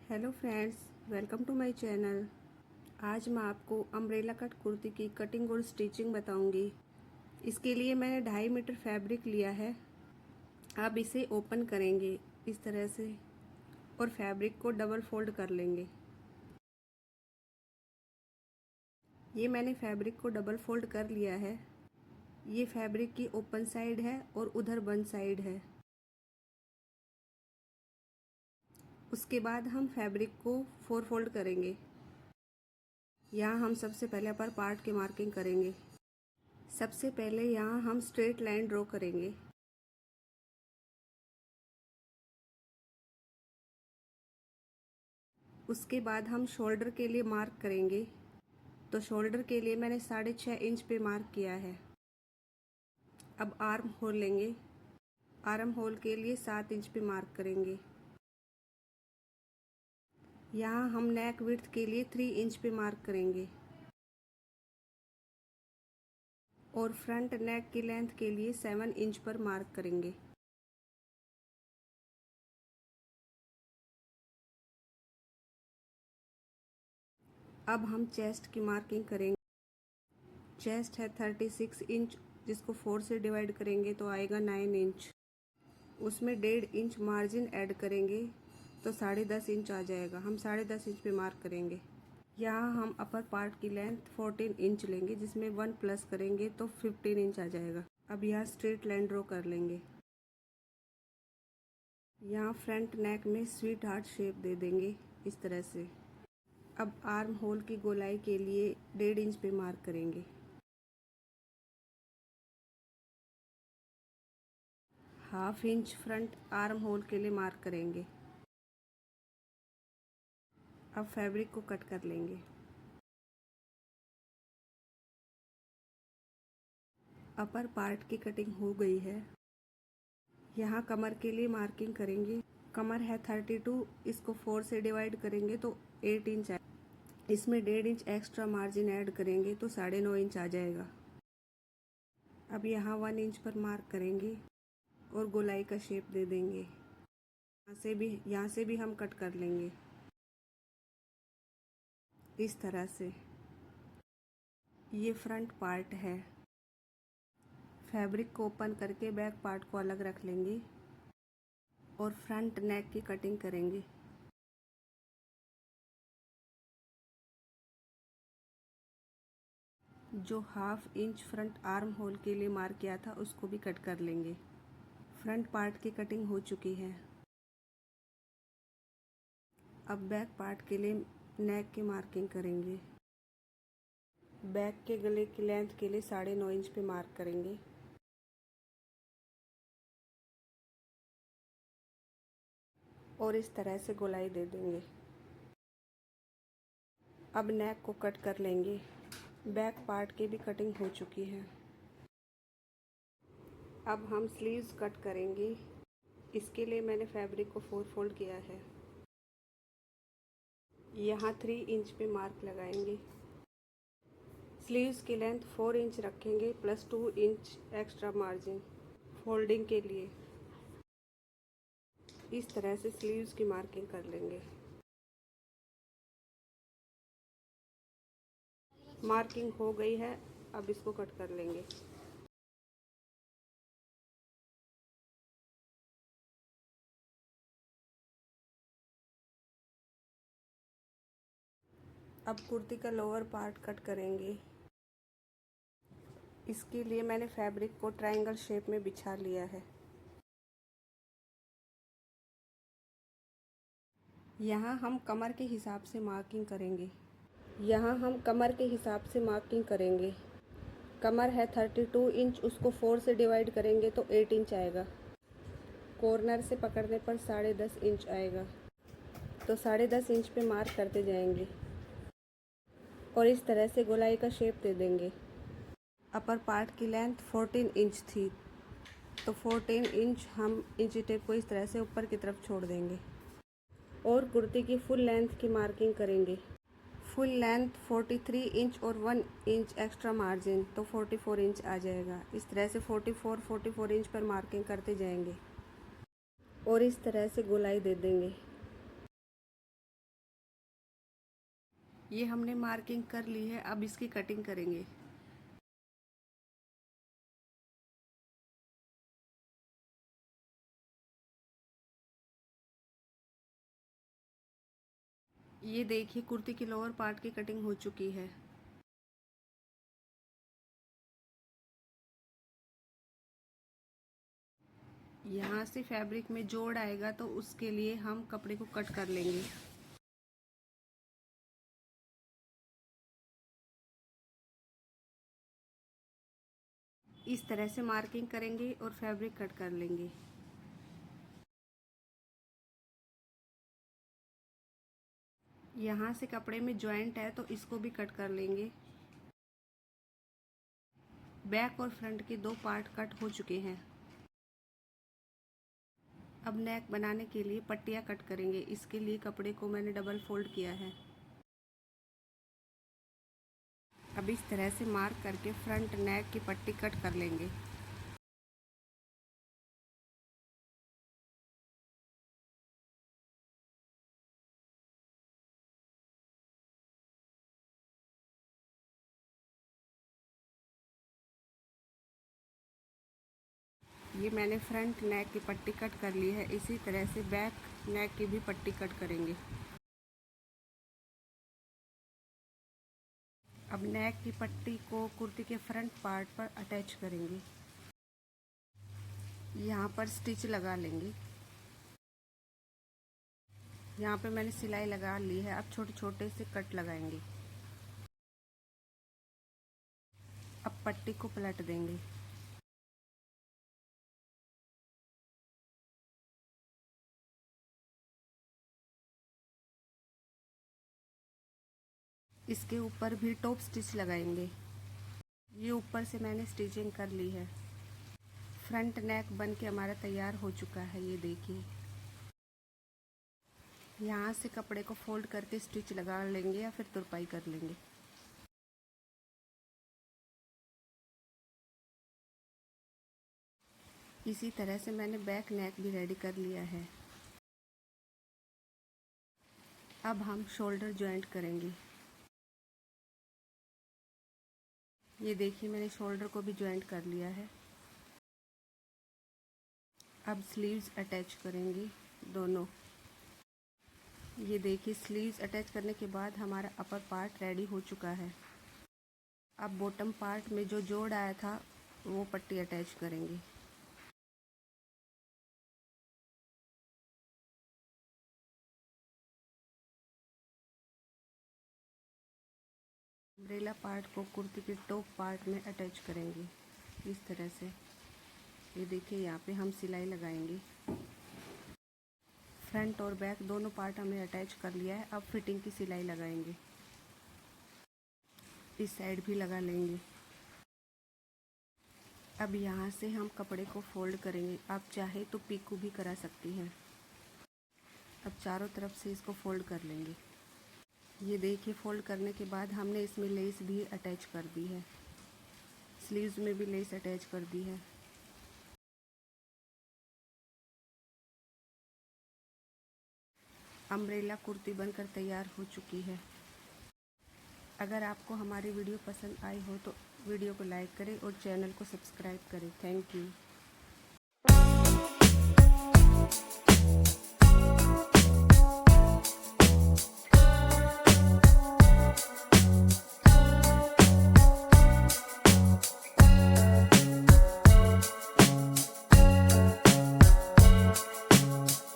Hello friends, welcome to my channel. आज मैं आपको अम्ब्रेला कट कुर्ती की कटिंग और स्टिचिंग बताऊंगी। इसके लिए मैंने 2.5 मीटर फैब्रिक लिया है। आप इसे ओपन करेंगे इस तरह से और फैब्रिक को डबल फोल्ड कर लेंगे। ये मैंने फैब्रिक को डबल फोल्ड कर लिया है। ये फैब्रिक की ओपन साइड है और उधर बंद साइड है। उसके बाद हम फैब्रिक को 4 फोल्ड करेंगे। यहाँ हम सबसे पहले अपर पार्ट की मार्किंग करेंगे। सबसे पहले यहाँ हम स्ट्रेट लाइन ड्रॉ करेंगे। उसके बाद हम शोल्डर के लिए मार्क करेंगे। तो शोल्डर के लिए मैंने 6.5 इंच पे मार्क किया है। अब आर्म होल लेंगे। आर्म होल के लिए 7 इंच पे मार्क करेंगे। यहाँ हम नेक विड्थ के लिए 3 इंच पे मार्क करेंगे और फ्रंट नेक की लेंथ के लिए 7 इंच पर मार्क करेंगे। अब हम चेस्ट की मार्किंग करेंगे। चेस्ट है 36 इंच, जिसको 4 से डिवाइड करेंगे तो आएगा 9 इंच। उसमें 1.5 इंच मार्जिन ऐड करेंगे तो 10.5 इंच आ जाएगा। हम 10.5 इंच पे मार्क करेंगे। यहाँ हम अपर पार्ट की लेंथ 14 इंच लेंगे, जिसमें 1 प्लस करेंगे तो 15 इंच आ जाएगा। अब यहाँ स्ट्रेट लाइन ड्रॉ कर लेंगे। यहाँ फ्रंट नेक में स्वीट हार्ट शेप दे देंगे इस तरह से। अब आर्म होल की गोलाई के लिए 1.5 इंच पे मार्क करेंगे। Half inch front arm hole के लिए मार्क करेंगे। अब फैब्रिक को कट कर लेंगे। अपर पार्ट की कटिंग हो गई है। यहाँ कमर के लिए मार्किंग करेंगे। कमर है 32, इसको 4 से डिवाइड करेंगे तो 8 इंच है। इसमें 1.5 इंच एक्स्ट्रा मार्जिन ऐड करेंगे तो 9.5 इंच आ जाएगा। अब यहाँ 1 इंच पर मार्क करेंगे और गोलाई का शेप दे देंगे। यहाँ से भी हम कट कर लेंगे इस तरह से। ये फ्रंट पार्ट है। फैब्रिक को ओपन करके बैक पार्ट को अलग रख लेंगे और फ्रंट नेक की कटिंग करेंगे। जो half inch front arm hole के लिए मार्क किया था उसको भी कट कर लेंगे। फ्रंट पार्ट की कटिंग हो चुकी है। अब बैक पार्ट के लिए नेक की मार्किंग करेंगे। बैक के गले की लेंथ के लिए 9.5 इंच पे मार्क करेंगे। और इस तरह से गोलाई दे देंगे। अब नेक को कट कर लेंगे। बैक पार्ट की भी कटिंग हो चुकी है। अब हम स्लीव्स कट करेंगे। इसके लिए मैंने फैब्रिक को 4 फोल्ड किया है। यहाँ 3 इंच पे मार्क लगाएंगे। स्लीव्स की लेंथ 4 इंच रखेंगे plus 2 inch extra margin folding के लिए। इस तरह से स्लीव्स की मार्किंग कर लेंगे। मार्किंग हो गई है। अब इसको कट कर लेंगे। अब कुर्ती का लोअर पार्ट कट करेंगे। इसके लिए मैंने फैब्रिक को ट्रायंगल शेप में बिछा लिया है। यहाँ हम कमर के हिसाब से मार्किंग करेंगे। कमर है 32 इंच, उसको 4 से डिवाइड करेंगे तो 8 इंच आएगा। कॉर्नर से पकड़ने पर 10.5 इंच आएगा। तो 10.5 इंच पे मार्क करते जाएंगे और इस तरह से गोलाई का शेप दे देंगे। अपर पार्ट की लेंथ 14 इंच थी, तो 14 इंच हम इंची टेप को इस तरह से ऊपर की तरफ छोड़ देंगे और कुर्ती की फुल लेंथ की मार्किंग करेंगे। फुल लेंथ 43 इंच और 1 इंच एक्स्ट्रा मार्जिन तो 44 इंच आ जाएगा। इस तरह से 44 इंच पर मार्किंग करते जाएंगे और इस तरह से गोलाई दे देंगे। ये हमने मार्किंग कर ली है, अब इसकी कटिंग करेंगे। ये देखिए कुर्ती की लोअर पार्ट की कटिंग हो चुकी है। यहाँ से फैब्रिक में जोड़ आएगा तो उसके लिए हम कपड़े को कट कर लेंगे। इस तरह से मार्किंग करेंगे और फैब्रिक कट कर लेंगे। यहाँ से कपड़े में जॉइंट है तो इसको भी कट कर लेंगे। बैक और फ्रंट के 2 पार्ट कट हो चुके हैं। अब नेक बनाने के लिए पट्टियाँ कट करेंगे। इसके लिए कपड़े को मैंने डबल फोल्ड किया है। अब इस तरह से मार्क करके फ्रंट नेक की पट्टी कट कर लेंगे। ये मैंने फ्रंट नेक की पट्टी कट कर ली है। इसी तरह से बैक नेक की भी पट्टी कट करेंगे। अब नेक की पट्टी को कुर्ती के फ्रंट पार्ट पर अटैच करेंगे। यहाँ पर स्टिच लगा लेंगे। यहाँ पे मैंने सिलाई लगा ली है। अब छोटे छोटे से कट लगाएंगे। अब पट्टी को पलट देंगे। इसके ऊपर भी टॉप स्टिच लगाएंगे। ये ऊपर से मैंने स्टिचिंग कर ली है। फ्रंट नेक बन के हमारा तैयार हो चुका है। ये देखिए, यहाँ से कपड़े को फोल्ड करके स्टिच लगा लेंगे या फिर तुरपाई कर लेंगे। इसी तरह से मैंने बैक नेक भी रेडी कर लिया है। अब हम शोल्डर जॉइंट करेंगे। ये देखिए मैंने शोल्डर को भी जॉइंट कर लिया है। अब स्लीव्स अटैच करेंगे दोनों। ये देखिए स्लीव्स अटैच करने के बाद हमारा अपर पार्ट रेडी हो चुका है। अब बॉटम पार्ट में जो जोड़ आया था वो पट्टी अटैच करेंगे। अम्ब्रेला पार्ट को कुर्ती के टॉप पार्ट में अटैच करेंगे इस तरह से। ये देखिए यहाँ पे हम सिलाई लगाएंगे। फ्रंट और बैक दोनों पार्ट हमने अटैच कर लिया है। अब फिटिंग की सिलाई लगाएंगे। इस साइड भी लगा लेंगे। अब यहाँ से हम कपड़े को फोल्ड करेंगे। आप चाहे तो पीकू भी करा सकती हैं। अब चारों तरफ से इसको फोल्ड कर लेंगे। ये देखिए फोल्ड करने के बाद हमने इसमें लेस भी अटैच कर दी है। स्लीव्स में भी लेस अटैच कर दी है। अम्ब्रेला कुर्ती बनकर तैयार हो चुकी है। अगर आपको हमारी वीडियो पसंद आई हो तो वीडियो को लाइक करें और चैनल को सब्सक्राइब करें। Thank you.